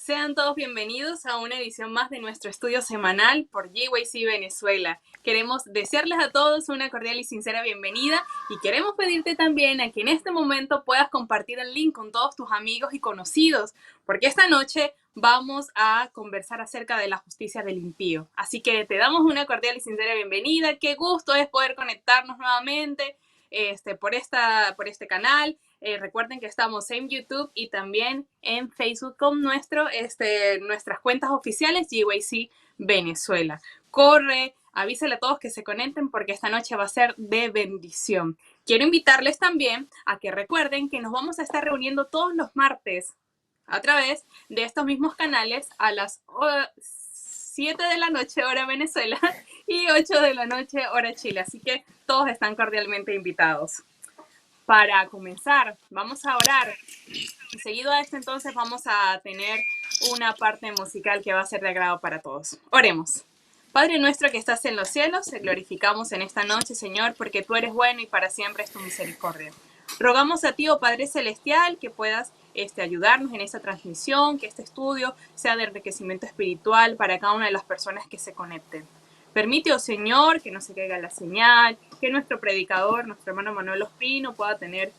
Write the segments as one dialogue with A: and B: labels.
A: Sean todos bienvenidos a una edición más de nuestro estudio semanal por GYC Venezuela. Queremos desearles a todos una cordial y sincera bienvenida y queremos pedirte también a que en este momento puedas compartir el link con todos tus amigos y conocidos, porque esta noche vamos a conversar acerca de la justicia del impío. Así que te damos una cordial y sincera bienvenida. Qué gusto es poder conectarnos nuevamente por este canal. Recuerden que estamos en YouTube y también en Facebook con nuestras cuentas oficiales GYC Venezuela. Corre, avísale a todos que se conecten porque esta noche va a ser de bendición. Quiero invitarles también a que recuerden que nos vamos a estar reuniendo todos los martes a través de estos mismos canales a las 7 de la noche hora Venezuela y 8 de la noche hora Chile. Así que todos están cordialmente invitados. Para comenzar, vamos a orar. Y seguido a esto, entonces, vamos a tener una parte musical que va a ser de agrado para todos. Oremos. Padre nuestro que estás en los cielos, te glorificamos en esta noche, Señor, porque tú eres bueno y para siempre es tu misericordia. Rogamos a ti, oh Padre Celestial, que puedas ayudarnos en esta transmisión, que este estudio sea de enriquecimiento espiritual para cada una de las personas que se conecten. Permite, oh Señor, que no se caiga la señal, que nuestro predicador, nuestro hermano Manuel Ospino, pueda tener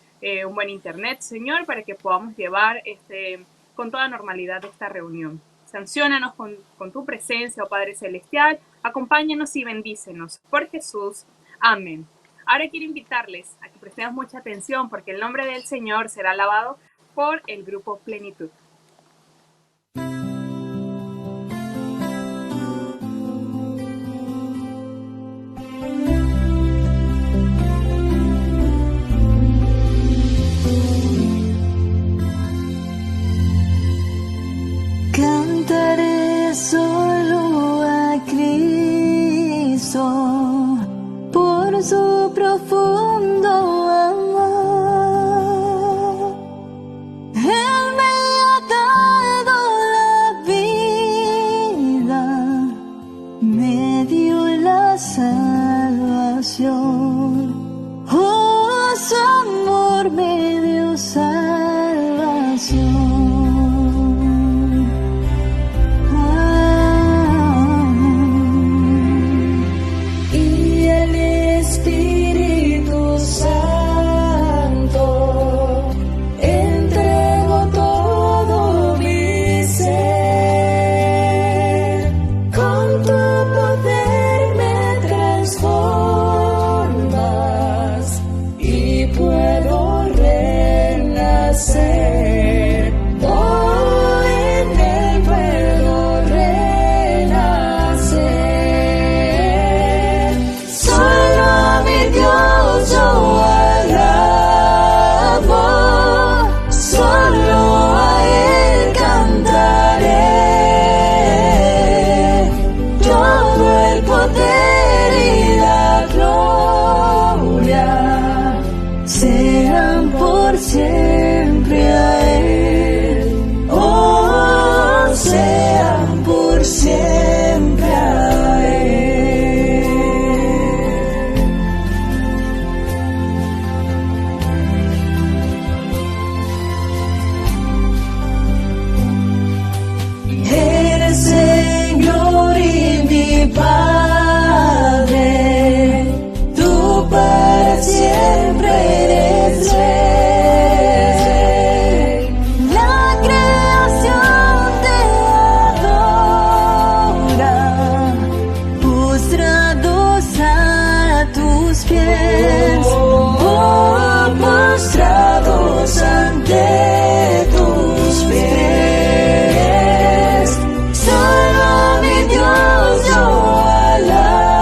A: un buen internet, Señor, para que podamos llevar con toda normalidad esta reunión. Sanciónanos con tu presencia, oh Padre Celestial, acompáñanos y bendícenos. Por Jesús. Amén. Ahora quiero invitarles a que prestemos mucha atención porque el nombre del Señor será alabado por el grupo Plenitud.
B: Cantaré solo a Cristo por su profundo amor. Él me ha dado la vida, me dio la salvación. Oh, su amor me dio salvación. Siempre a Él, oh, sean por siempre a Él. Eres Señor y mi Padre, tú para siempre eres Rey. Ante tus pies, solo mi Dios yo alabo,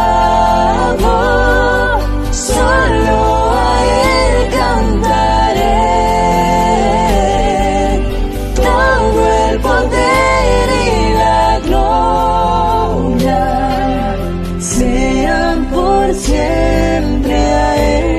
B: solo a Él cantaré, todo el poder y la gloria sean por siempre a Él.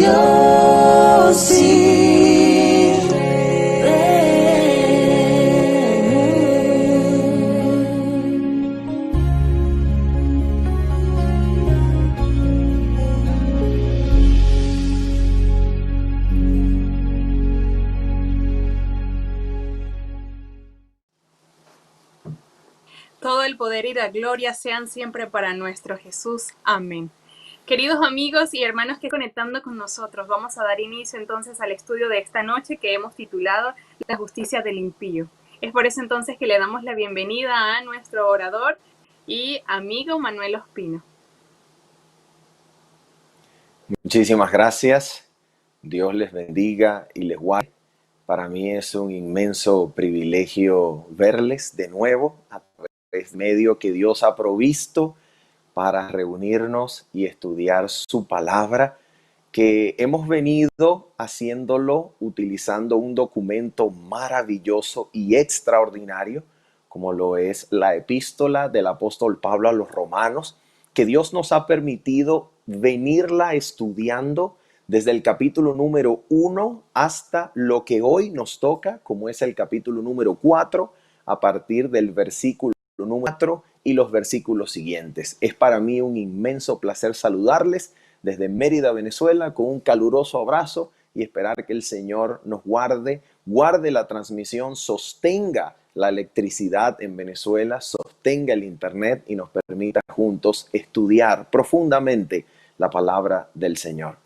B: Dios sí.
A: Todo el poder y la gloria sean siempre para nuestro Jesús. Amén. Queridos amigos y hermanos que conectando con nosotros, vamos a dar inicio entonces al estudio de esta noche que hemos titulado La justicia del impío. Es por eso entonces que le damos la bienvenida a nuestro orador y amigo Manuel Ospino.
C: Muchísimas gracias. Dios les bendiga y les guarde. Para mí es un inmenso privilegio verles de nuevo a través del medio que Dios ha provisto para reunirnos y estudiar su palabra, que hemos venido haciéndolo utilizando un documento maravilloso y extraordinario, como lo es la epístola del apóstol Pablo a los Romanos, que Dios nos ha permitido venirla estudiando desde el capítulo número 1 hasta lo que hoy nos toca, como es el capítulo número 4, a partir del versículo número 4 y los versículos siguientes. Es para mí un inmenso placer saludarles desde Mérida, Venezuela, con un caluroso abrazo y esperar que el Señor nos guarde la transmisión, sostenga la electricidad en Venezuela, sostenga el internet y nos permita juntos estudiar profundamente la palabra del Señor.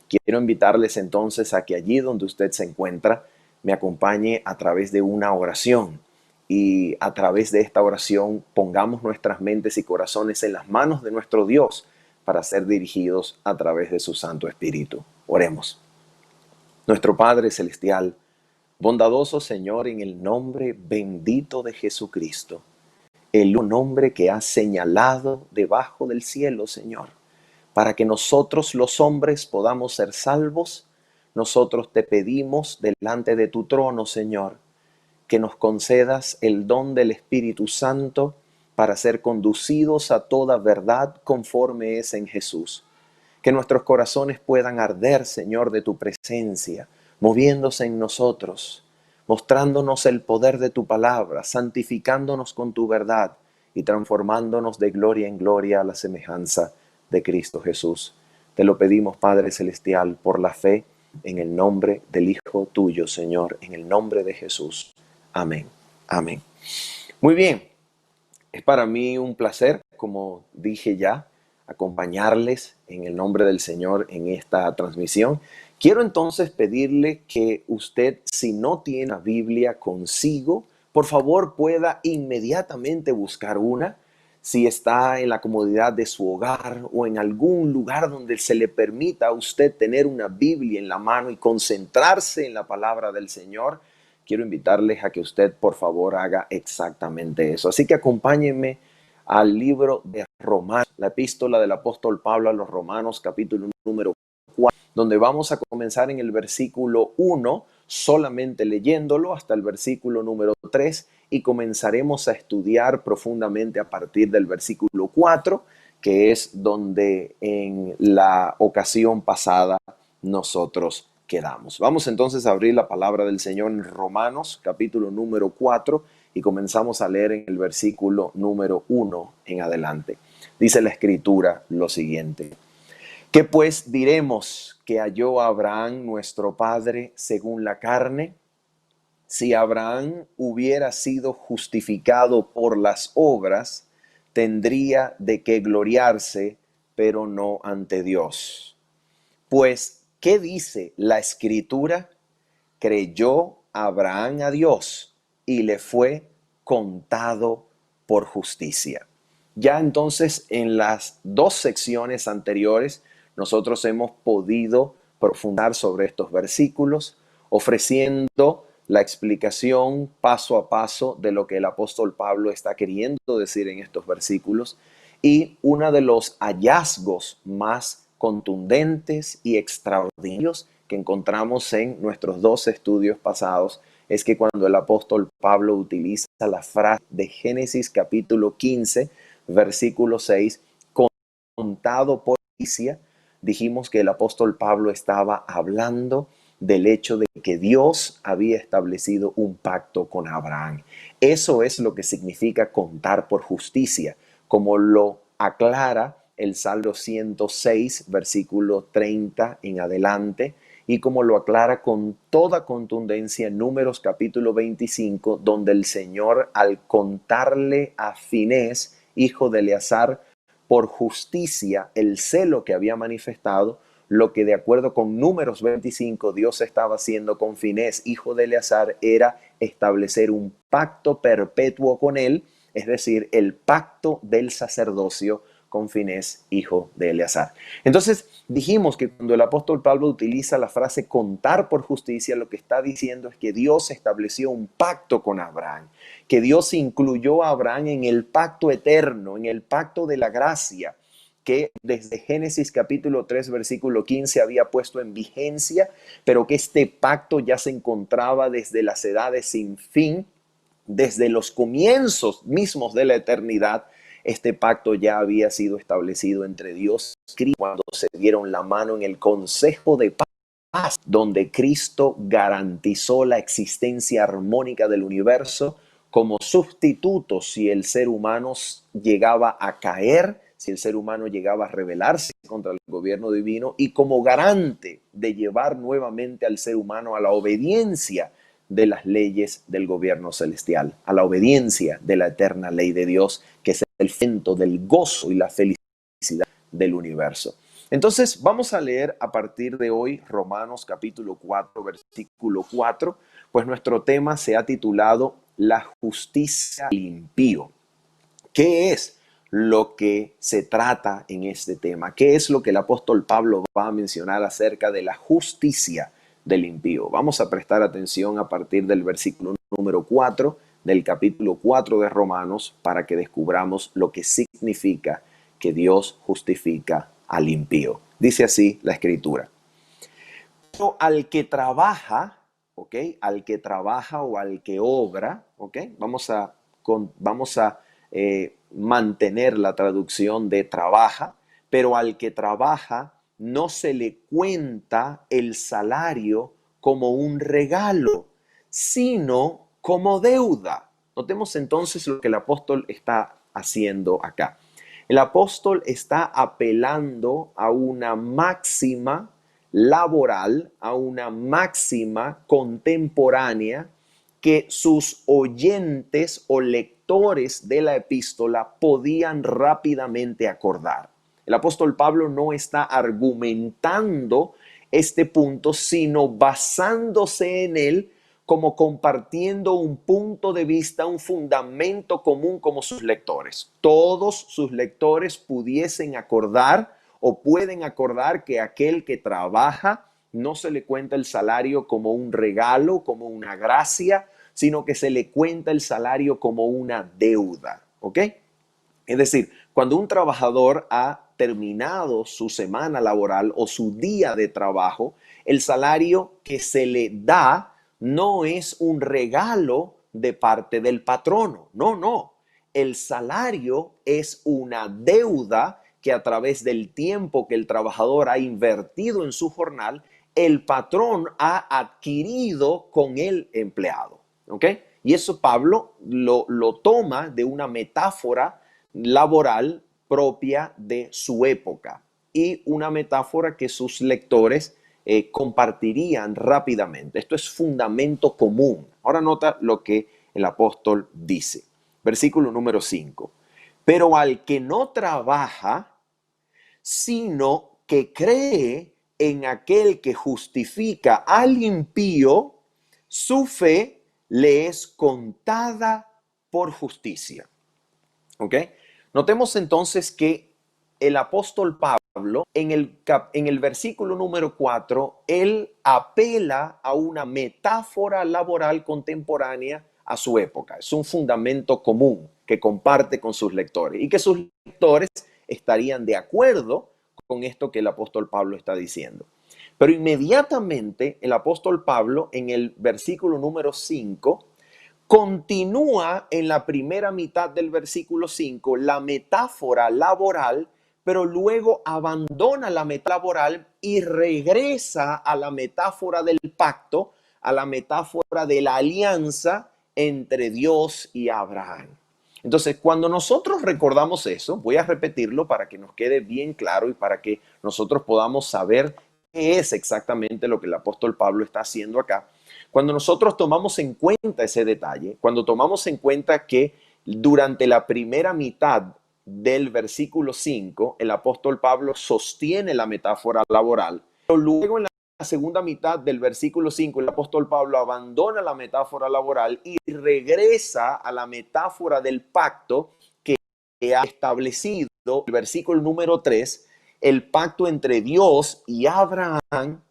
C: Quiero invitarles entonces a que allí donde usted se encuentra me acompañe a través de una oración, y a través de esta oración pongamos nuestras mentes y corazones en las manos de nuestro Dios para ser dirigidos a través de su Santo Espíritu. Oremos. Nuestro Padre Celestial, bondadoso Señor, en el nombre bendito de Jesucristo, el nombre que has señalado debajo del cielo, Señor, para que nosotros los hombres podamos ser salvos, nosotros te pedimos delante de tu trono, Señor, que nos concedas el don del Espíritu Santo para ser conducidos a toda verdad conforme es en Jesús. Que nuestros corazones puedan arder, Señor, de tu presencia, moviéndose en nosotros, mostrándonos el poder de tu palabra, santificándonos con tu verdad y transformándonos de gloria en gloria a la semejanza de Cristo Jesús. Te lo pedimos, Padre Celestial, por la fe en el nombre del Hijo tuyo, Señor, en el nombre de Jesús. Amén. Amén. Muy bien. Es para mí un placer, como dije ya, acompañarles en el nombre del Señor en esta transmisión. Quiero entonces pedirle que usted, si no tiene la Biblia consigo, por favor pueda inmediatamente buscar una. Si está en la comodidad de su hogar o en algún lugar donde se le permita a usted tener una Biblia en la mano y concentrarse en la palabra del Señor, quiero invitarles a que usted, por favor, haga exactamente eso. Así que acompáñenme al libro de Romanos, la epístola del apóstol Pablo a los Romanos, capítulo número 4, donde vamos a comenzar en el versículo 1, solamente leyéndolo hasta el versículo número 3, y comenzaremos a estudiar profundamente a partir del versículo 4, que es donde en la ocasión pasada nosotros quedamos. Vamos entonces a abrir la palabra del Señor en Romanos, capítulo número 4, y comenzamos a leer en el versículo número 1 en adelante. Dice la Escritura lo siguiente: ¿Qué pues diremos que halló Abraham nuestro padre según la carne? Si Abraham hubiera sido justificado por las obras, tendría de qué gloriarse, pero no ante Dios. Pues, ¿qué dice la Escritura? Creyó Abraham a Dios y le fue contado por justicia. Ya entonces en las dos secciones anteriores nosotros hemos podido profundizar sobre estos versículos, ofreciendo la explicación paso a paso de lo que el apóstol Pablo está queriendo decir en estos versículos. Y uno de los hallazgos más contundentes y extraordinarios que encontramos en nuestros dos estudios pasados es que cuando el apóstol Pablo utiliza la frase de Génesis capítulo 15, versículo 6, contado por justicia, dijimos que el apóstol Pablo estaba hablando del hecho de que Dios había establecido un pacto con Abraham. Eso es lo que significa contar por justicia, como lo aclara el Salmo 106, versículo 30 en adelante, y como lo aclara con toda contundencia en Números capítulo 25, donde el Señor, al contarle a Finés, hijo de Eleazar, por justicia el celo que había manifestado, lo que de acuerdo con Números 25 Dios estaba haciendo con Finés, hijo de Eleazar, era establecer un pacto perpetuo con él, es decir, el pacto del sacerdocio con Finés, hijo de Eleazar. Entonces dijimos que cuando el apóstol Pablo utiliza la frase contar por justicia, lo que está diciendo es que Dios estableció un pacto con Abraham, que Dios incluyó a Abraham en el pacto eterno, en el pacto de la gracia, que desde Génesis capítulo 3 versículo 15 había puesto en vigencia, pero que este pacto ya se encontraba desde las edades sin fin, desde los comienzos mismos de la eternidad. Este pacto ya había sido establecido entre Dios y Cristo cuando se dieron la mano en el consejo de paz, donde Cristo garantizó la existencia armónica del universo como sustituto si el ser humano llegaba a caer, si el ser humano llegaba a rebelarse contra el gobierno divino, y como garante de llevar nuevamente al ser humano a la obediencia de las leyes del gobierno celestial, a la obediencia de la eterna ley de Dios, que es el centro del gozo y la felicidad del universo. Entonces vamos a leer a partir de hoy Romanos capítulo 4, versículo 4, pues nuestro tema se ha titulado La justicia del impío. ¿Qué es lo que se trata en este tema? ¿Qué es lo que el apóstol Pablo va a mencionar acerca de la justicia del impío? Vamos a prestar atención a partir del versículo número 4 del capítulo 4 de Romanos para que descubramos lo que significa que Dios justifica al impío. Dice así la escritura: pero al que trabaja, ¿ok? Al que trabaja o al que obra, ¿ok? Vamos a mantener la traducción de trabaja, pero al que trabaja no se le cuenta el salario como un regalo, sino como deuda. Notemos entonces lo que el apóstol está haciendo acá. El apóstol está apelando a una máxima laboral, a una máxima contemporánea que sus oyentes o lectores de la epístola podían rápidamente acordar. El apóstol Pablo no está argumentando este punto, sino basándose en él, como compartiendo un punto de vista, un fundamento común como sus lectores. Todos sus lectores pudiesen acordar o pueden acordar que aquel que trabaja no se le cuenta el salario como un regalo, como una gracia, sino que se le cuenta el salario como una deuda, ¿ok? Es decir, cuando un trabajador ha terminado su semana laboral o su día de trabajo, el salario que se le da no es un regalo de parte del patrono, no. El salario es una deuda que a través del tiempo que el trabajador ha invertido en su jornal, el patrón ha adquirido con el empleado, ¿ok? Y eso Pablo lo toma de una metáfora laboral propia de su época y una metáfora que sus lectores compartirían rápidamente. Esto es fundamento común. Ahora nota lo que el apóstol dice. Versículo número 5. Pero al que no trabaja, sino que cree en aquel que justifica al impío, su fe le es contada por justicia. ¿Ok? Notemos entonces que el apóstol Pablo, en el versículo número 4, él apela a una metáfora laboral contemporánea a su época. Es un fundamento común que comparte con sus lectores y que sus lectores estarían de acuerdo con esto que el apóstol Pablo está diciendo. Pero inmediatamente el apóstol Pablo, en el versículo número 5, continúa en la primera mitad del versículo 5 la metáfora laboral, pero luego abandona la metáfora laboral y regresa a la metáfora del pacto, a la metáfora de la alianza entre Dios y Abraham. Entonces, cuando nosotros recordamos eso, voy a repetirlo para que nos quede bien claro y para que nosotros podamos saber qué es exactamente lo que el apóstol Pablo está haciendo acá. Cuando nosotros tomamos en cuenta ese detalle, cuando tomamos en cuenta que durante la primera mitad del versículo 5, el apóstol Pablo sostiene la metáfora laboral, pero luego en la segunda mitad del versículo 5, el apóstol Pablo abandona la metáfora laboral y regresa a la metáfora del pacto que ha establecido el versículo número 3, el pacto entre Dios y Abraham.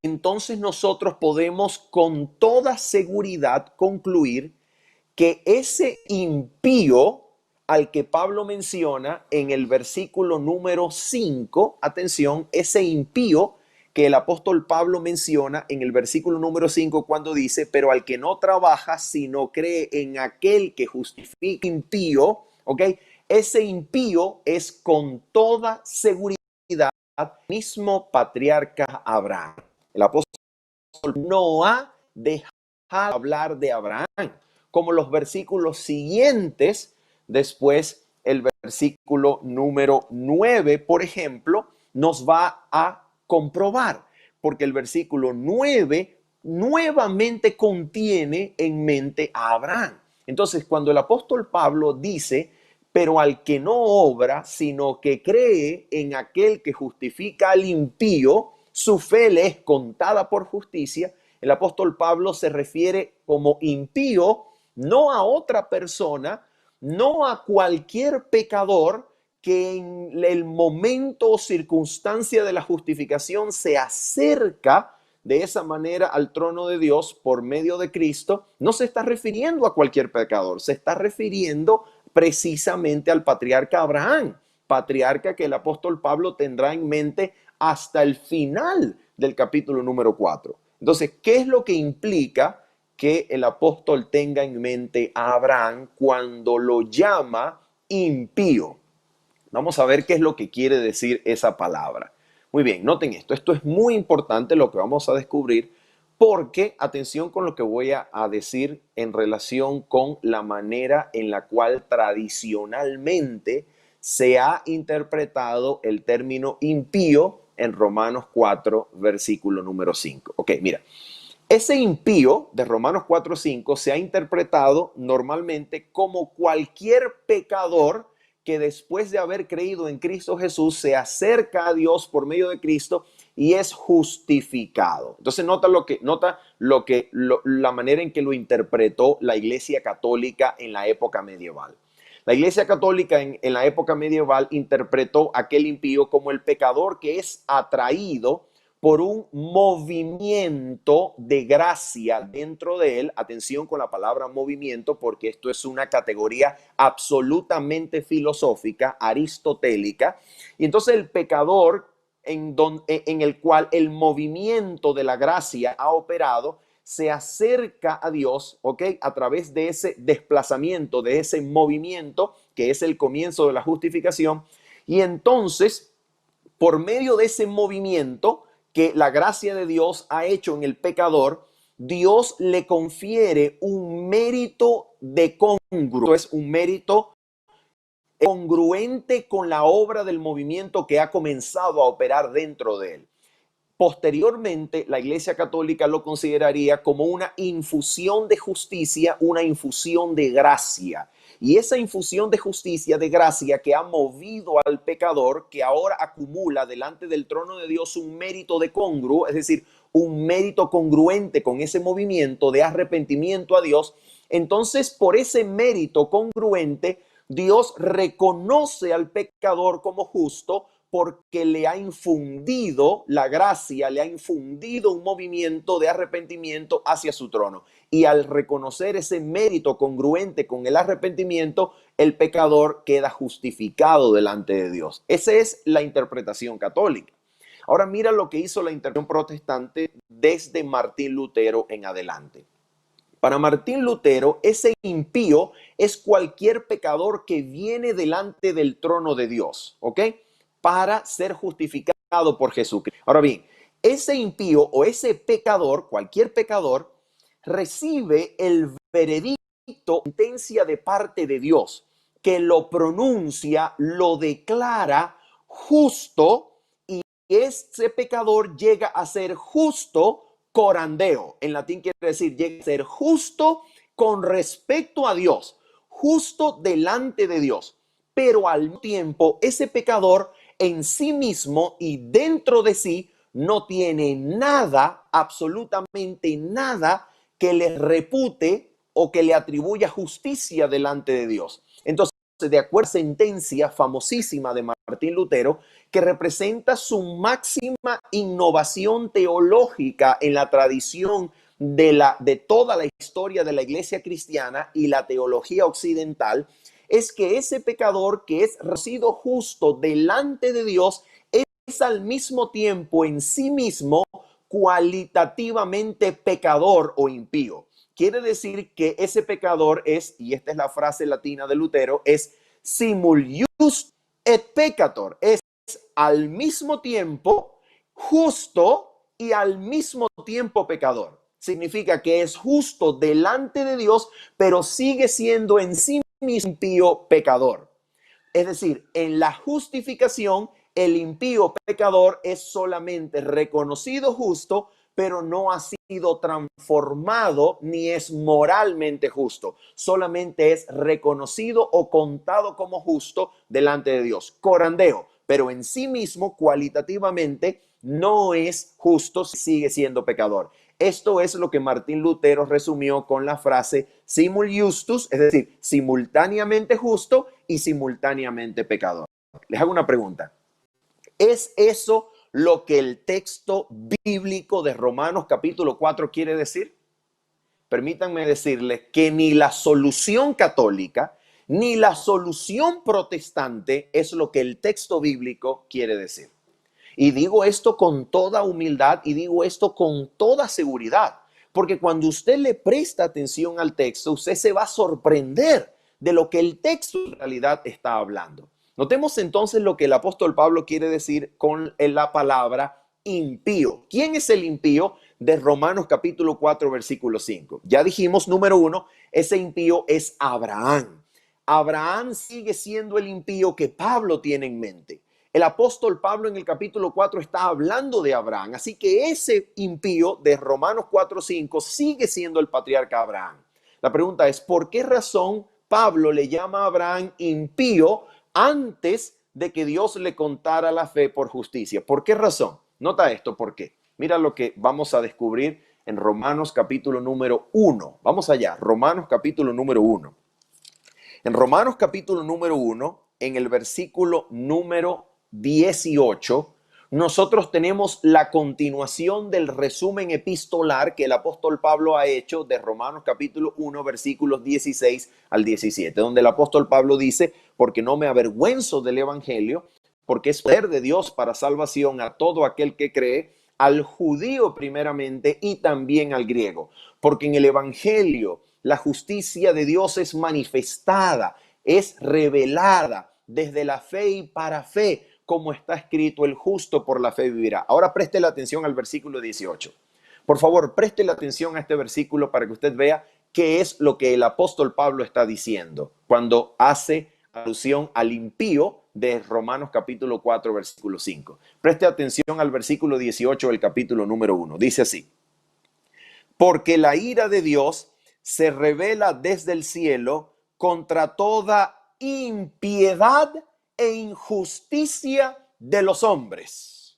C: Entonces nosotros podemos con toda seguridad concluir que ese impío al que Pablo menciona en el versículo número 5, atención, ese impío que el apóstol Pablo menciona en el versículo número 5 cuando dice, pero al que no trabaja, sino cree en aquel que justifica impío, ¿ok? Ese impío es con toda seguridad el mismo patriarca Abraham. El apóstol no ha dejado de hablar de Abraham, como los versículos siguientes, después el versículo número 9, por ejemplo, nos va a comprobar, porque el versículo 9 nuevamente contiene en mente a Abraham. Entonces, cuando el apóstol Pablo dice, pero al que no obra, sino que cree en aquel que justifica al impío, su fe le es contada por justicia. El apóstol Pablo se refiere como impío no a otra persona, no a cualquier pecador que en el momento o circunstancia de la justificación se acerca de esa manera al trono de Dios por medio de Cristo. No se está refiriendo a cualquier pecador, se está refiriendo precisamente al patriarca Abraham, patriarca que el apóstol Pablo tendrá en mente hasta el final del capítulo número 4. Entonces, ¿qué es lo que implica que el apóstol tenga en mente a Abraham cuando lo llama impío? Vamos a ver qué es lo que quiere decir esa palabra. Muy bien, noten esto. Esto es muy importante lo que vamos a descubrir porque, atención con lo que voy a decir en relación con la manera en la cual tradicionalmente se ha interpretado el término impío en Romanos 4, versículo número 5. Ok, mira. Ese impío de Romanos 4:5 se ha interpretado normalmente como cualquier pecador que después de haber creído en Cristo Jesús se acerca a Dios por medio de Cristo y es justificado. Entonces la manera en que lo interpretó la Iglesia Católica en la época medieval. La Iglesia Católica en la época medieval interpretó aquel impío como el pecador que es atraído por un movimiento de gracia dentro de él. Atención con la palabra movimiento, porque esto es una categoría absolutamente filosófica, aristotélica. Y entonces el pecador en el cual el movimiento de la gracia ha operado, se acerca a Dios, ¿ok? A través de ese desplazamiento, de ese movimiento, que es el comienzo de la justificación. Y entonces, por medio de ese movimiento que la gracia de Dios ha hecho en el pecador, Dios le confiere un mérito de congruo, es un mérito congruente con la obra del movimiento que ha comenzado a operar dentro de él. Posteriormente, la Iglesia Católica lo consideraría como una infusión de justicia, una infusión de gracia. Y esa infusión de justicia, de gracia que ha movido al pecador, que ahora acumula delante del trono de Dios un mérito de congruo, es decir, un mérito congruente con ese movimiento de arrepentimiento a Dios, entonces por ese mérito congruente, Dios reconoce al pecador como justo, porque le ha infundido la gracia, le ha infundido un movimiento de arrepentimiento hacia su trono. Y al reconocer ese mérito congruente con el arrepentimiento, el pecador queda justificado delante de Dios. Esa es la interpretación católica. Ahora mira lo que hizo la interpretación protestante desde Martín Lutero en adelante. Para Martín Lutero, ese impío es cualquier pecador que viene delante del trono de Dios, ¿ok? para ser justificado por Jesucristo. Ahora bien, ese impío o ese pecador, cualquier pecador, recibe el veredicto, sentencia de parte de Dios, que lo pronuncia, lo declara justo, y ese pecador llega a ser justo corandeo. En latín quiere decir, llega a ser justo con respecto a Dios, justo delante de Dios. Pero al mismo tiempo, ese pecador en sí mismo y dentro de sí no tiene nada, absolutamente nada, que le repute o que le atribuya justicia delante de Dios. Entonces, de acuerdo a la sentencia famosísima de Martín Lutero, que representa su máxima innovación teológica en la tradición de toda la historia de la iglesia cristiana y la teología occidental, es que ese pecador que es reconocido justo delante de Dios es al mismo tiempo en sí mismo cualitativamente pecador o impío. Quiere decir que ese pecador es, y esta es la frase latina de Lutero, es simul ius et peccator, es al mismo tiempo justo y al mismo tiempo pecador. Significa que es justo delante de Dios, pero sigue siendo en sí mismo impío pecador. Es decir, en la justificación, el impío pecador es solamente reconocido justo, pero no ha sido transformado ni es moralmente justo. Solamente es reconocido o contado como justo delante de Dios. Corandeo, pero en sí mismo, cualitativamente, no es justo, sigue siendo pecador. Esto es lo que Martín Lutero resumió con la frase simul justus, es decir, simultáneamente justo y simultáneamente pecador. Les hago una pregunta. ¿Es eso lo que el texto bíblico de Romanos capítulo 4 quiere decir? Permítanme decirles que ni la solución católica ni la solución protestante es lo que el texto bíblico quiere decir. Y digo esto con toda humildad y digo esto con toda seguridad, porque cuando usted le presta atención al texto, usted se va a sorprender de lo que el texto en realidad está hablando. Notemos entonces lo que el apóstol Pablo quiere decir con la palabra impío. ¿Quién es el impío? De Romanos capítulo 4, versículo 5. Ya dijimos, número 1, ese impío es Abraham. Abraham sigue siendo el impío que Pablo tiene en mente. El apóstol Pablo en el capítulo 4 está hablando de Abraham, así que ese impío de Romanos 4:5 sigue siendo el patriarca Abraham. La pregunta es, ¿por qué razón Pablo le llama a Abraham impío antes de que Dios le contara la fe por justicia? ¿Por qué razón? Nota esto, ¿por qué? Mira lo que vamos a descubrir en Romanos capítulo número 1. Vamos allá, Romanos capítulo número 1. En Romanos capítulo número 1, en el versículo número 18, nosotros tenemos la continuación del resumen epistolar que el apóstol Pablo ha hecho de Romanos capítulo 1, versículos 16 al 17, donde el apóstol Pablo dice, porque no me avergüenzo del evangelio, porque es poder de Dios para salvación a todo aquel que cree, al judío primeramente y también al griego, porque en el evangelio la justicia de Dios es manifestada, es revelada desde la fe y para fe, como está escrito, el justo por la fe vivirá. Ahora preste la atención al versículo 18. Por favor, preste la atención a este versículo para que usted vea qué es lo que el apóstol Pablo está diciendo cuando hace alusión al impío de Romanos capítulo 4, versículo 5. Preste atención al versículo 18 del capítulo número 1. Dice así: porque la ira de Dios se revela desde el cielo contra toda impiedad e injusticia de los hombres,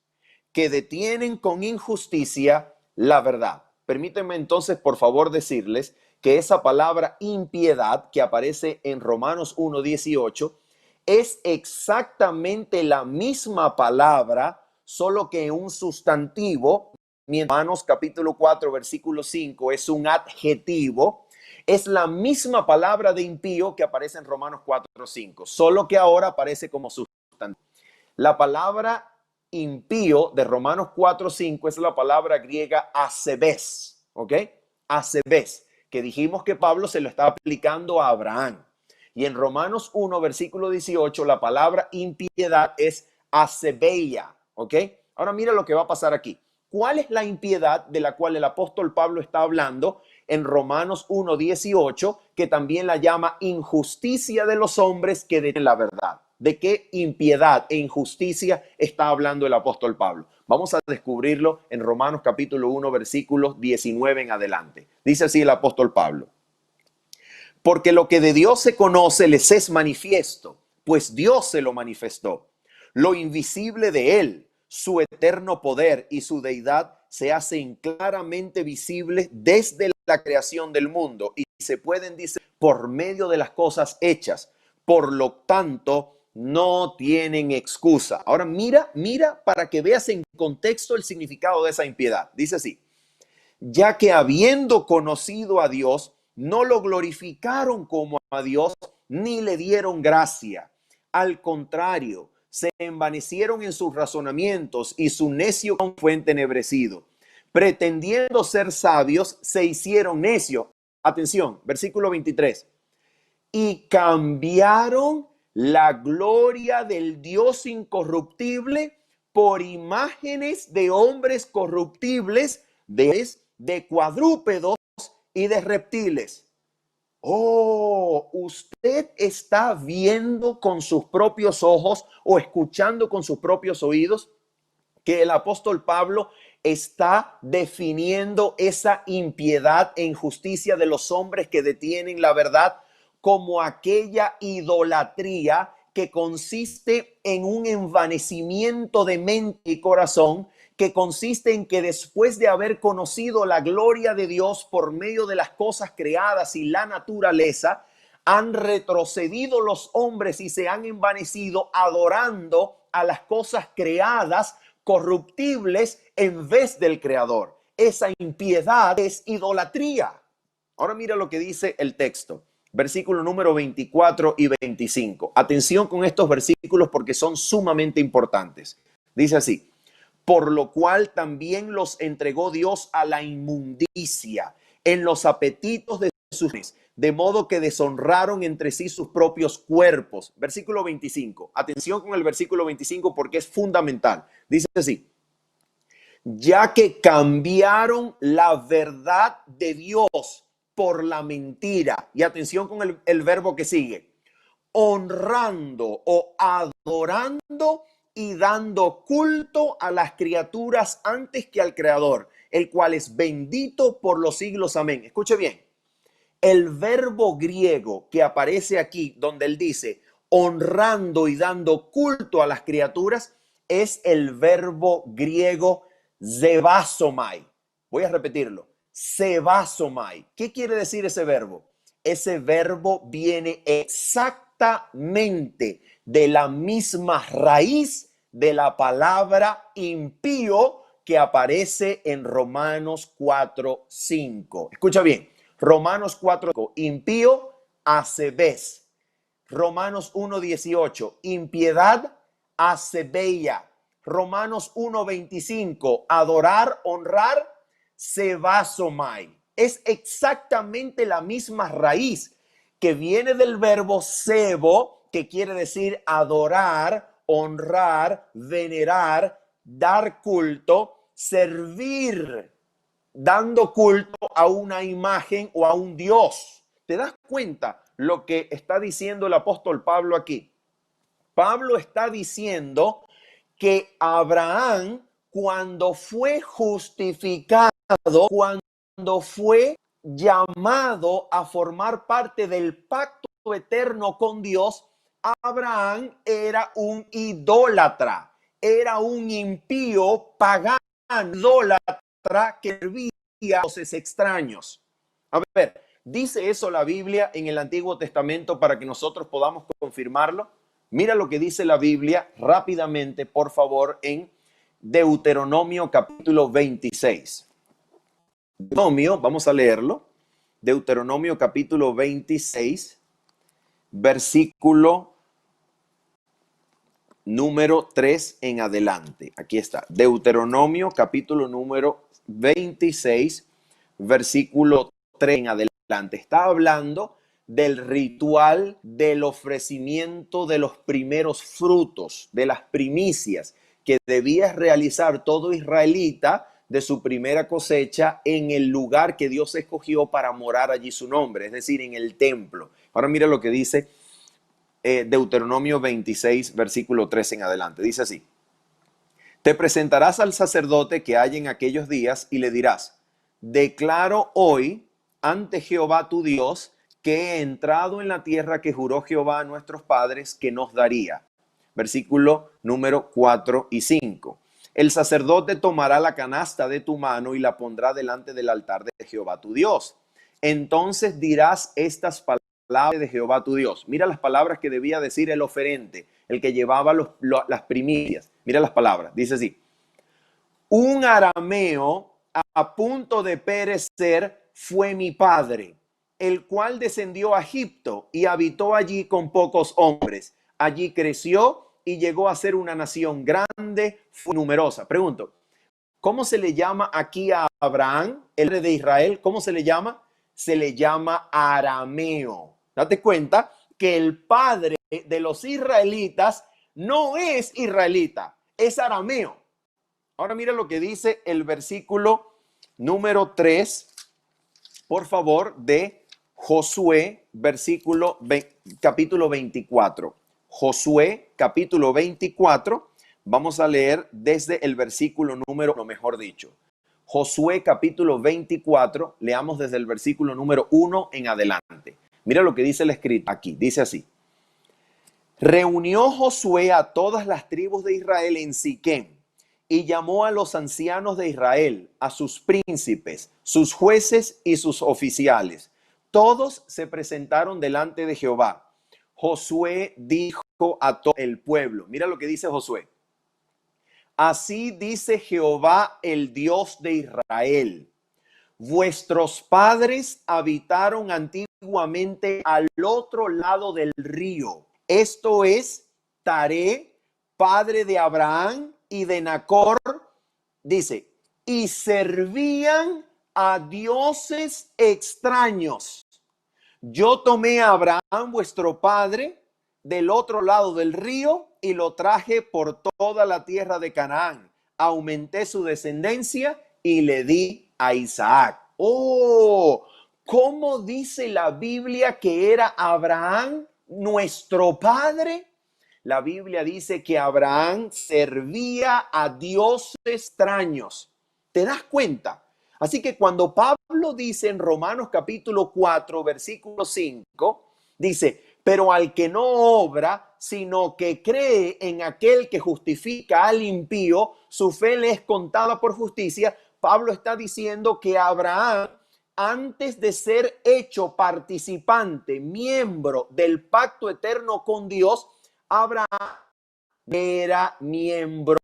C: que detienen con injusticia la verdad. Permítanme entonces, por favor, decirles que esa palabra impiedad que aparece en Romanos 1:18 es exactamente la misma palabra, solo que un sustantivo. Romanos capítulo 4, versículo 5 es un adjetivo. Es la misma palabra de impío que aparece en Romanos 4:5, solo que ahora aparece como sustantivo. La palabra impío de Romanos 4:5 es la palabra griega asebes, ¿ok? Asebes, que dijimos que Pablo se lo está aplicando a Abraham. Y en Romanos 1, versículo 18, la palabra impiedad es Asebeia, ¿ok? Ahora mira lo que va a pasar aquí. ¿Cuál es la impiedad de la cual el apóstol Pablo está hablando en Romanos 1:18, que también la llama injusticia de los hombres que detienen la verdad? ¿De qué impiedad e injusticia está hablando el apóstol Pablo? Vamos a descubrirlo en Romanos capítulo 1, versículos 19 en adelante. Dice así el apóstol Pablo: porque lo que de Dios se conoce les es manifiesto, pues Dios se lo manifestó. Lo invisible de Él, su eterno poder y su deidad se hacen claramente visibles desde la creación del mundo y se pueden decir por medio de las cosas hechas. Por lo tanto, no tienen excusa. Ahora mira para que veas en contexto el significado de esa impiedad. Dice así: ya que habiendo conocido a Dios, no lo glorificaron como a Dios, ni le dieron gracia. Al contrario, se envanecieron en sus razonamientos y su necio fue entenebrecido. Pretendiendo ser sabios, se hicieron necios. Atención, versículo 23. Y cambiaron la gloria del Dios incorruptible por imágenes de hombres corruptibles, de cuadrúpedos y de reptiles. Oh, usted está viendo con sus propios ojos o escuchando con sus propios oídos que el apóstol Pablo está definiendo esa impiedad e injusticia de los hombres que detienen la verdad como aquella idolatría que consiste en un envanecimiento de mente y corazón, que consiste en que después de haber conocido la gloria de Dios por medio de las cosas creadas y la naturaleza, han retrocedido los hombres y se han envanecido adorando a las cosas creadas corruptibles en vez del Creador. Esa impiedad es idolatría. Ahora mira lo que dice el texto. Versículo número 24 y 25. Atención con estos versículos porque son sumamente importantes. Dice así: por lo cual también los entregó Dios a la inmundicia en los apetitos de sus carnes, de modo que deshonraron entre sí sus propios cuerpos. Versículo 25. Atención con el versículo 25 porque es fundamental. Dice así: ya que cambiaron la verdad de Dios por la mentira. Y atención con el verbo que sigue: honrando o adorando y dando culto a las criaturas antes que al Creador, el cual es bendito por los siglos. Amén. Escuche bien. El verbo griego que aparece aquí, donde él dice honrando y dando culto a las criaturas, es el verbo griego zebasomai. Voy a repetirlo. Zebasomai. ¿Qué quiere decir ese verbo? Ese verbo viene exactamente de la misma raíz de la palabra impío que aparece en Romanos 4:5. Escucha bien. Romanos 4:5, impío, asebes. Romanos 1:18, impiedad, asebeia. Romanos 1:25, adorar, honrar, sebasomai. Es exactamente la misma raíz que viene del verbo sebo, que quiere decir adorar, honrar, venerar, dar culto, servir, dando culto a una imagen o a un Dios. ¿Te das cuenta lo que está diciendo el apóstol Pablo aquí? Pablo está diciendo que Abraham, cuando fue justificado, cuando fue llamado a formar parte del pacto eterno con Dios, Abraham era un idólatra, era un impío pagano, idólatra que servía a dioses extraños. A ver, ¿dice eso la Biblia en el Antiguo Testamento para que nosotros podamos confirmarlo? Mira lo que dice la Biblia rápidamente, por favor, en Deuteronomio capítulo 26. Deuteronomio, vamos a leerlo. Deuteronomio capítulo 26, versículo número 3 en adelante. Aquí está. Deuteronomio capítulo número 26, versículo 3 en adelante. Está hablando del ritual del ofrecimiento de los primeros frutos, de las primicias que debía realizar todo israelita de su primera cosecha en el lugar que Dios escogió para morar allí su nombre, es decir, en el templo. Ahora mira lo que dice Deuteronomio 26, versículo 3 en adelante. Dice así: te presentarás al sacerdote que hay en aquellos días y le dirás: declaro hoy ante Jehová tu Dios que he entrado en la tierra que juró Jehová a nuestros padres que nos daría. Versículo número 4 y 5. El sacerdote tomará la canasta de tu mano y la pondrá delante del altar de Jehová tu Dios. Entonces dirás estas palabras de Jehová tu Dios. Mira las palabras que debía decir el oferente, el que llevaba las primicias. Mira las palabras. Dice así: un arameo a punto de perecer fue mi padre, el cual descendió a Egipto y habitó allí con pocos hombres. Allí creció y llegó a ser una nación grande, fue numerosa. Pregunto, ¿cómo se le llama aquí a Abraham, el rey de Israel? ¿Cómo se le llama? Se le llama arameo. Date cuenta que el padre de los israelitas no es israelita, es arameo. Ahora mira lo que dice el versículo número 3, por favor, de Josué, capítulo 24. Josué, capítulo 24, vamos a leer desde el versículo número, lo mejor dicho. Josué, capítulo 24, leamos desde el versículo número 1 en adelante. Mira lo que dice el escrito aquí, dice así: reunió Josué a todas las tribus de Israel en Siquem y llamó a los ancianos de Israel, a sus príncipes, sus jueces y sus oficiales. Todos se presentaron delante de Jehová. Josué dijo a todo el pueblo, mira lo que dice Josué: así dice Jehová, el Dios de Israel: vuestros padres habitaron antiguamente al otro lado del río. Esto es Taré, padre de Abraham y de Nacor, dice, y servían a dioses extraños. Yo tomé a Abraham, vuestro padre, del otro lado del río y lo traje por toda la tierra de Canaán. Aumenté su descendencia y le di a Isaac. Oh, ¿cómo dice la Biblia que era Abraham nuestro padre? La Biblia dice que Abraham servía a dioses extraños. ¿Te das cuenta? Así que cuando Pablo dice en Romanos capítulo 4, versículo 5, dice, pero al que no obra, sino que cree en aquel que justifica al impío, su fe le es contada por justicia. Pablo está diciendo que Abraham, antes de ser hecho participante, miembro del pacto eterno con Dios, Abraham era miembro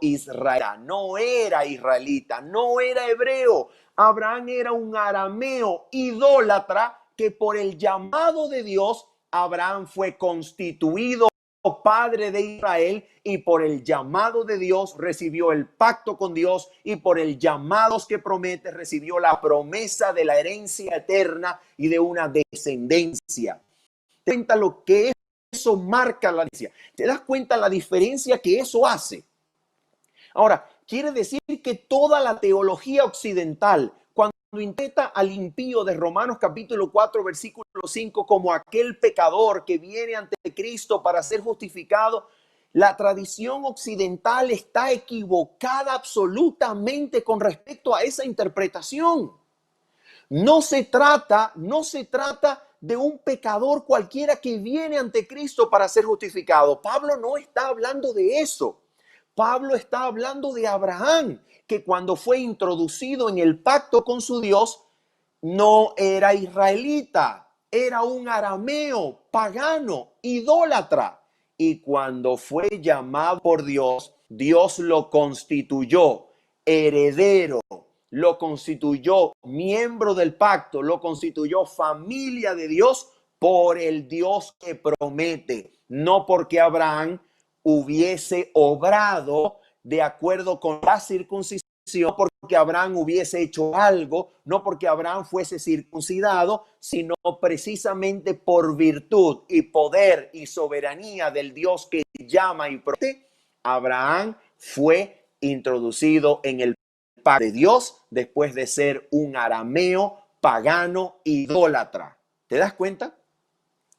C: israelita, no era israelita, no era hebreo. Abraham era un arameo idólatra que por el llamado de Dios, Abraham fue constituido padre de Israel y por el llamado de Dios recibió el pacto con Dios y por el llamado que promete recibió la promesa de la herencia eterna y de una descendencia. ¿Te das cuenta lo que eso marca la diferencia? ¿Te das cuenta la diferencia que eso hace? Ahora, quiere decir que toda la teología occidental, cuando interpreta al impío de Romanos capítulo 4, versículo 5, como aquel pecador que viene ante Cristo para ser justificado, la tradición occidental está equivocada absolutamente con respecto a esa interpretación. No se trata de un pecador cualquiera que viene ante Cristo para ser justificado. Pablo no está hablando de eso. Pablo está hablando de Abraham, que cuando fue introducido en el pacto con su Dios, no era israelita, era un arameo, pagano, idólatra. Y cuando fue llamado por Dios, Dios lo constituyó heredero, lo constituyó miembro del pacto, lo constituyó familia de Dios por el Dios que promete, no porque Abraham hubiese obrado de acuerdo con la circuncisión, porque porque Abraham hubiese hecho algo, no porque Abraham fuese circuncidado, sino precisamente por virtud y poder y soberanía del Dios que llama y protege. Abraham fue introducido en el pacto de Dios después de ser un arameo, pagano, idólatra. ¿Te das cuenta?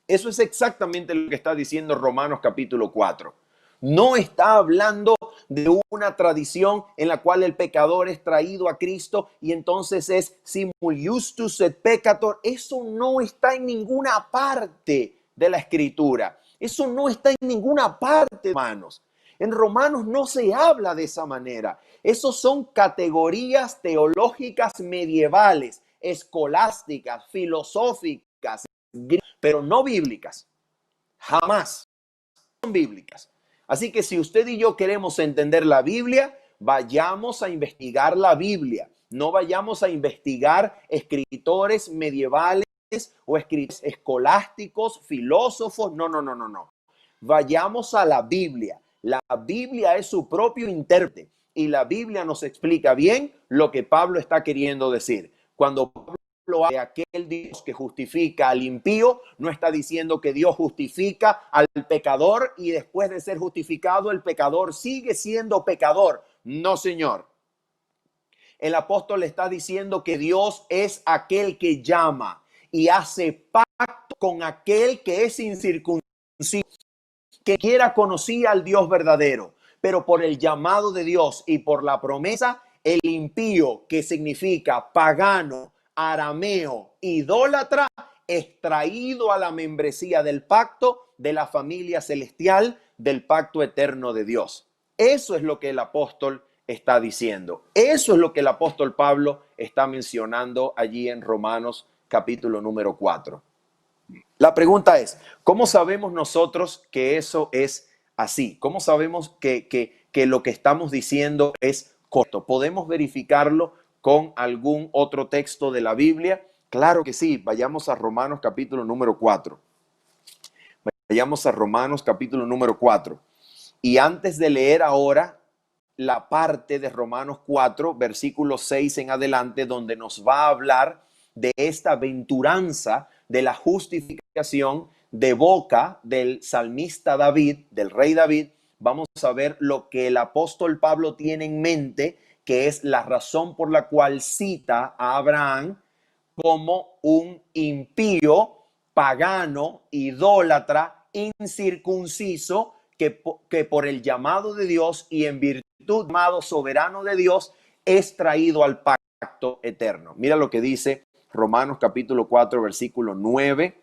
C: Eso es exactamente lo que está diciendo Romanos capítulo 4. No está hablando de una tradición en la cual el pecador es traído a Cristo y entonces es simul justus et peccator. Eso no está en ninguna parte de la Escritura. Eso no está en ninguna parte, hermanos. En Romanos no se habla de esa manera. Esos son categorías teológicas medievales, escolásticas, filosóficas, pero no bíblicas. Jamás son bíblicas. Así que si usted y yo queremos entender la Biblia, vayamos a investigar la Biblia. No vayamos a investigar escritores medievales o escritores escolásticos, filósofos. No, no, no, no, no. Vayamos a la Biblia. La Biblia es su propio intérprete y la Biblia nos explica bien lo que Pablo está queriendo decir. Cuando Pablo habla de aquel Dios que justifica al impío, no está diciendo que Dios justifica al pecador y después de ser justificado el pecador sigue siendo pecador. No, señor. El apóstol está diciendo que Dios es aquel que llama y hace pacto con aquel que es incircunciso, que quiera conocer al Dios verdadero, pero por el llamado de Dios y por la promesa, el impío, que significa pagano, arameo, idólatra, es traído a la membresía del pacto de la familia celestial, del pacto eterno de Dios. Eso es lo que el apóstol está diciendo. Eso es lo que el apóstol Pablo está mencionando allí en Romanos capítulo número 4. La pregunta es, ¿cómo sabemos nosotros que eso es así? ¿Cómo sabemos que lo que estamos diciendo es correcto? ¿Podemos verificarlo con algún otro texto de la Biblia? Claro que sí. Vayamos a Romanos capítulo número 4. Vayamos a Romanos capítulo número 4. Y antes de leer ahora la parte de Romanos 4, versículo 6 en adelante, donde nos va a hablar de esta aventuranza de la justificación de boca del salmista David, del rey David, vamos a ver lo que el apóstol Pablo tiene en mente, que es la razón por la cual cita a Abraham como un impío, pagano, idólatra, incircunciso, que por el llamado de Dios y en virtud del llamado soberano de Dios es traído al pacto eterno. Mira lo que dice Romanos capítulo 4, versículo 9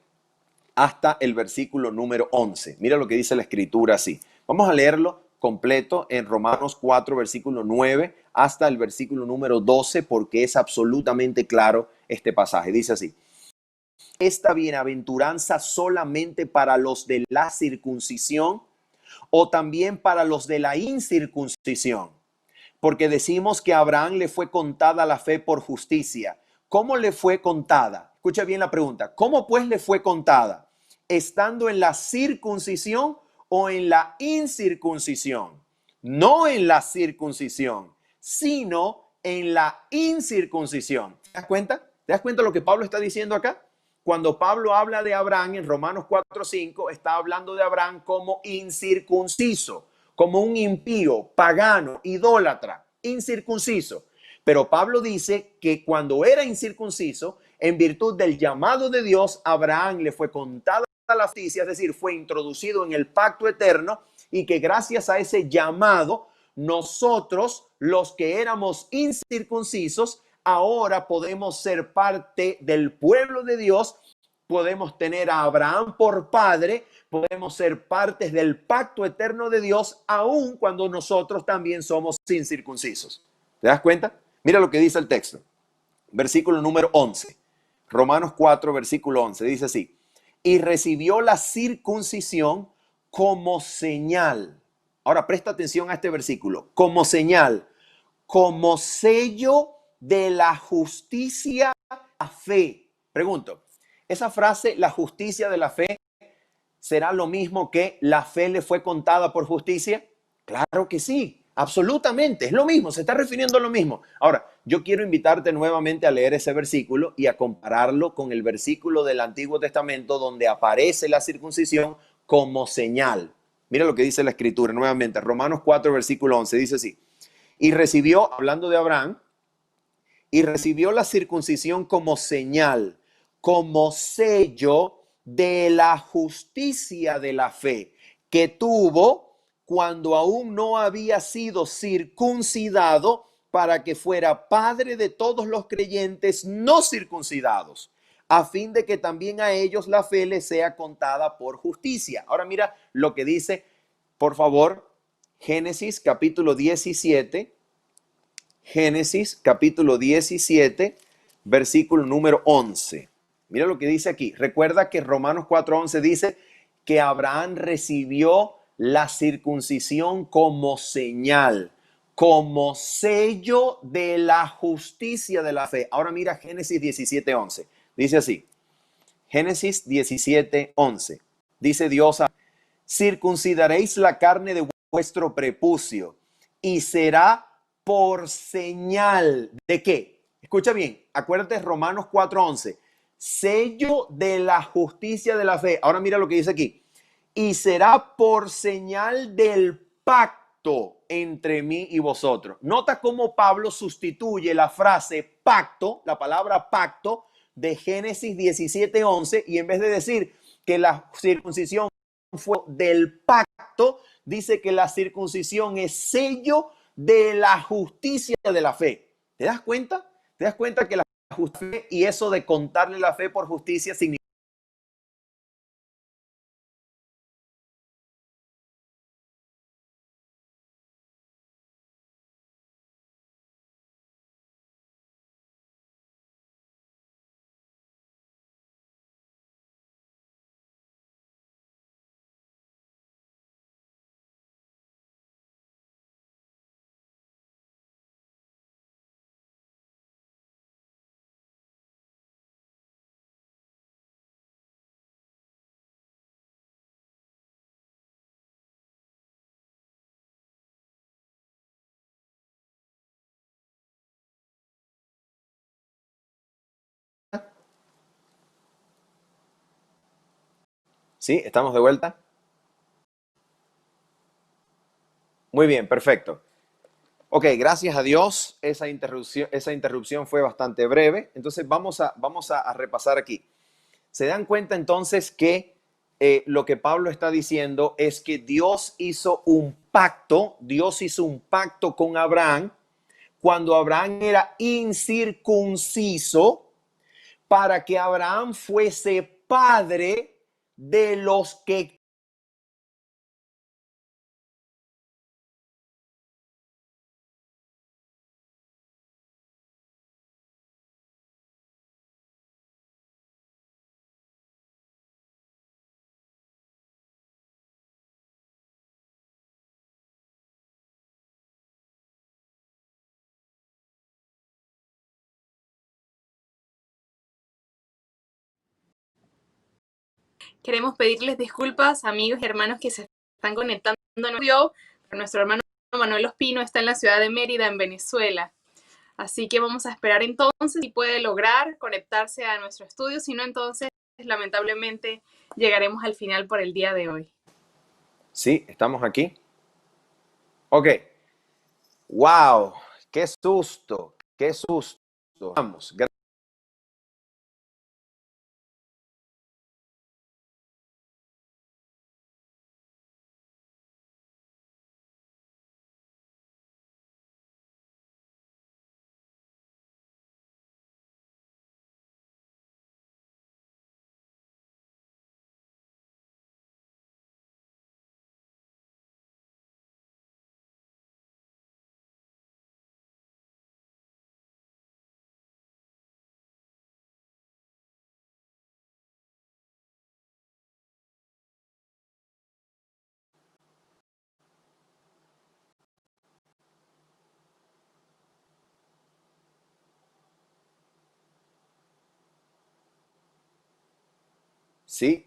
C: hasta el versículo número 11. Mira lo que dice la escritura así. Vamos a leerlo completo en Romanos 4, versículo 9 hasta el versículo número 12, porque es absolutamente claro este pasaje. Dice así: ¿esta bienaventuranza solamente para los de la circuncisión o también para los de la incircuncisión? Porque decimos que a Abraham le fue contada la fe por justicia. ¿Cómo le fue contada? Escucha bien la pregunta. ¿Cómo pues le fue contada? ¿Estando en la circuncisión o en la incircuncisión? No en la circuncisión, sino en la incircuncisión. ¿Te das cuenta? ¿Te das cuenta lo que Pablo está diciendo acá? Cuando Pablo habla de Abraham en Romanos 4:5, está hablando de Abraham como incircunciso, como un impío, pagano, idólatra, incircunciso. Pero Pablo dice que cuando era incircunciso, en virtud del llamado de Dios, Abraham le fue contada la justicia, es decir, fue introducido en el pacto eterno, y que gracias a ese llamado, nosotros, los que éramos incircuncisos, ahora podemos ser parte del pueblo de Dios, podemos tener a Abraham por padre, podemos ser partes del pacto eterno de Dios, aun cuando nosotros también somos incircuncisos. ¿Te das cuenta? Mira lo que dice el texto. Versículo número 11. Romanos 4, versículo 11. Dice así: y recibió la circuncisión como señal. Ahora presta atención a este versículo. Como señal, como sello de la justicia a fe. Pregunto, ¿esa frase, la justicia de la fe, será lo mismo que la fe le fue contada por justicia? Claro que sí. Absolutamente, es lo mismo, se está refiriendo a lo mismo. Ahora, yo quiero invitarte nuevamente a leer ese versículo y a compararlo con el versículo del Antiguo Testamento donde aparece la circuncisión como señal. Mira lo que dice la Escritura nuevamente, Romanos 4, versículo 11, dice así. Y recibió, hablando de Abraham, y recibió la circuncisión como señal, como sello de la justicia de la fe que tuvo cuando aún no había sido circuncidado para que fuera padre de todos los creyentes no circuncidados, a fin de que también a ellos la fe les sea contada por justicia. Ahora mira lo que dice, por favor, Génesis capítulo 17. Génesis capítulo 17, versículo número 11. Mira lo que dice aquí. Recuerda que Romanos 4:11 dice que Abraham recibió la circuncisión como señal, como sello de la justicia de la fe. Ahora mira Génesis 17:11. Dice así. Génesis 17:11. Dice Dios, circuncidaréis la carne de vuestro prepucio y será por señal de qué. Escucha bien, acuérdate Romanos 4:11, sello de la justicia de la fe. Ahora mira lo que dice aquí. Y será por señal del pacto entre mí y vosotros. Nota cómo Pablo sustituye la frase pacto, la palabra pacto de Génesis 17:11 y en vez de decir que la circuncisión fue del pacto, dice que la circuncisión es sello de la justicia de la fe. ¿Te das cuenta? ¿Te das cuenta que la justicia y eso de contarle la fe por justicia significa? ¿Sí? ¿Estamos de vuelta? Muy bien, perfecto. Ok, gracias a Dios, esa interrupción fue bastante breve. Entonces vamos a repasar aquí. Se dan cuenta entonces que lo que Pablo está diciendo es que Dios hizo un pacto con Abraham cuando Abraham era incircunciso para que Abraham fuese padre de los que...
A: Queremos pedirles disculpas, amigos y hermanos que se están conectando en audio. Nuestro hermano Manuel Ospino está en la ciudad de Mérida, en Venezuela. Así que vamos a esperar entonces si puede lograr conectarse a nuestro estudio. Si no, entonces, lamentablemente, llegaremos al final por el día de hoy.
C: Sí, estamos aquí. Ok. Wow, qué susto, qué susto. Vamos, sí,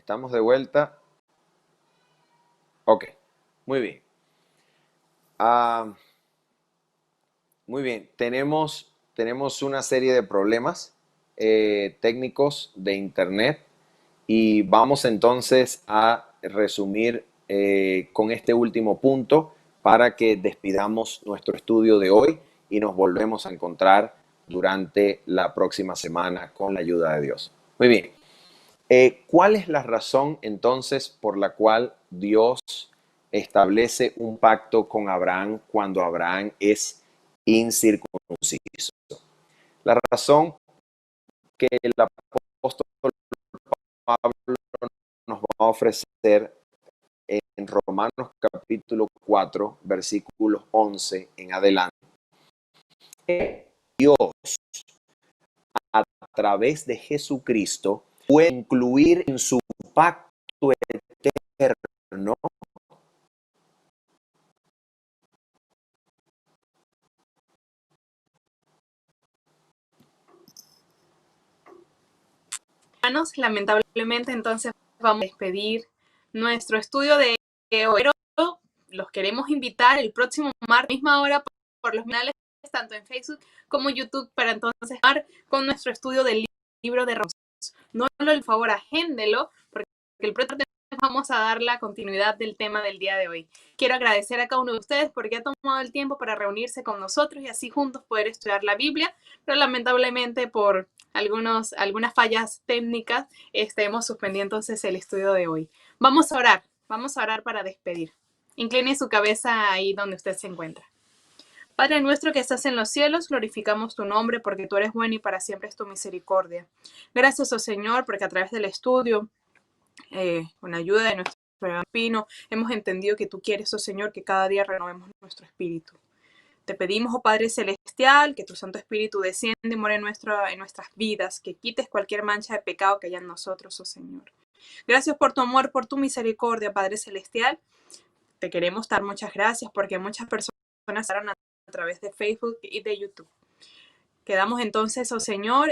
C: Estamos de vuelta. Ok, muy bien. Ah, muy bien, tenemos una serie de problemas técnicos de internet y vamos entonces a resumir con este último punto para que despidamos nuestro estudio de hoy y nos volvemos a encontrar durante la próxima semana con la ayuda de Dios. Muy bien. ¿Cuál es la razón entonces por la cual Dios establece un pacto con Abraham cuando Abraham es incircunciso? La razón que el apóstol Pablo nos va a ofrecer en Romanos capítulo 4, versículos 11 en adelante. Dios, a través de Jesucristo, puede incluir en su pacto eterno
A: Hermanos, lamentablemente entonces vamos a despedir nuestro estudio de hoy. Pero los queremos invitar el próximo martes, misma hora, por los canales tanto en Facebook como YouTube, para entonces estar con nuestro estudio del libro de Romanos. No lo, por favor, agéndelo, porque el próximo vamos a dar la continuidad del tema del día de hoy. Quiero agradecer a cada uno de ustedes porque ha tomado el tiempo para reunirse con nosotros y así juntos poder estudiar la Biblia, pero lamentablemente por algunas fallas técnicas hemos suspendido entonces el estudio de hoy. Vamos a orar para despedir. Incline su cabeza ahí donde usted se encuentra. Padre nuestro que estás en los cielos, glorificamos tu nombre porque tú eres bueno y para siempre es tu misericordia. Gracias, oh Señor, porque a través del estudio, con ayuda de nuestro hermano Pino, hemos entendido que tú quieres, oh Señor, que cada día renovemos nuestro espíritu. Te pedimos, oh Padre Celestial, que tu Santo Espíritu descienda y more en nuestras vidas, que quites cualquier mancha de pecado que haya en nosotros, oh Señor. Gracias por tu amor, por tu misericordia, Padre Celestial. Te queremos dar muchas gracias porque muchas personas estarán a través de Facebook y de YouTube. Quedamos entonces, oh Señor,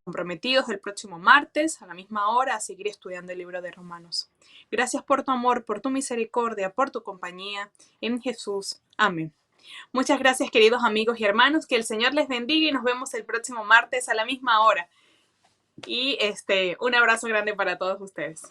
A: comprometidos el próximo martes a la misma hora a seguir estudiando el libro de Romanos. Gracias por tu amor, por tu misericordia, por tu compañía. En Jesús. Amén. Muchas gracias, queridos amigos y hermanos. Que el Señor les bendiga y nos vemos el próximo martes a la misma hora. Y un abrazo grande para todos ustedes.